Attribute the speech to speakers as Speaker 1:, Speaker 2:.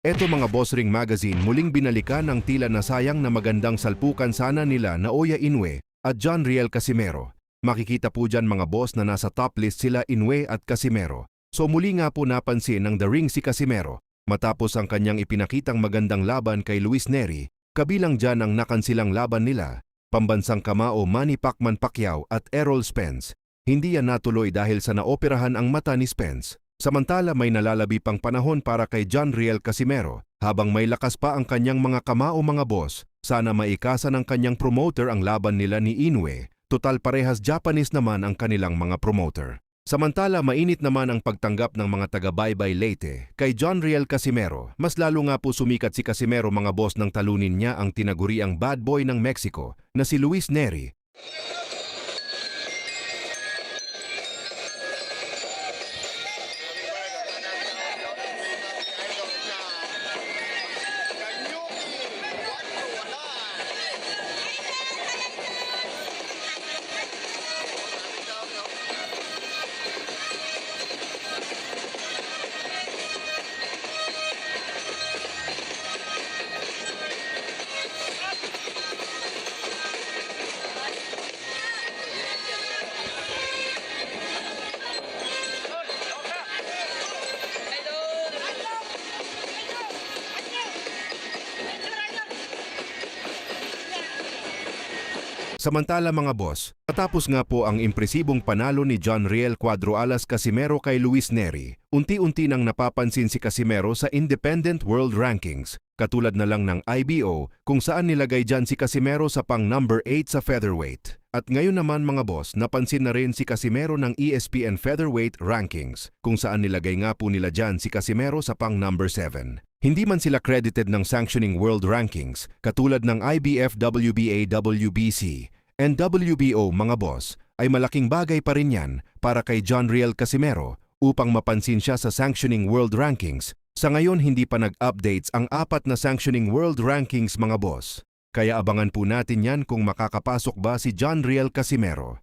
Speaker 1: Eto mga Boss Ring Magazine muling binalikan ang tila nasayang na magandang salpukan sana nila na Oya Inoue at John Riel Casimero. Makikita po dyan mga boss na nasa top list sila Inoue at Casimero. So muli nga po napansin ng The Ring si Casimero matapos ang kanyang ipinakitang magandang laban kay Luis Nery, kabilang dyan ang nakansilang laban nila, pambansang kamao Manny Pacquiao at Errol Spence. Hindi yan natuloy dahil sa naoperahan ang mata ni Spence. Samantala may nalalabi pang panahon para kay John Riel Casimero habang may lakas pa ang kanyang mga kamao mga boss. Sana maikasa ng kanyang promoter ang laban nila ni Inoue. Total parehas Japanese naman ang kanilang mga promoter. Samantala mainit naman ang pagtanggap ng mga taga-Baybay Leyte kay John Riel Casimero. Mas lalo nga po sumikat si Casimero mga boss nang talunin niya ang tinaguriang bad boy ng Mexico na si Luis Nery. Samantala mga boss, matapos nga po ang impresibong panalo ni John Riel Cuadro alas Casimero kay Luis Nery, unti-unti nang napapansin si Casimero sa Independent World Rankings, katulad na lang ng IBO kung saan nilagay dyan si Casimero sa pang number 8 sa featherweight. At ngayon naman mga boss, napansin na rin si Casimero ng ESPN Featherweight Rankings, kung saan nilagay nga po nila dyan si Casimero sa pang number 7. Hindi man sila credited ng sanctioning world rankings katulad ng IBF, WBA, WBC, and WBO mga boss, ay malaking bagay pa rin yan para kay John Riel Casimero upang mapansin siya sa sanctioning world rankings. Sa ngayon hindi pa nag-updates ang 4 na sanctioning world rankings mga boss. Kaya abangan po natin yan kung makakapasok ba si John Riel Casimero.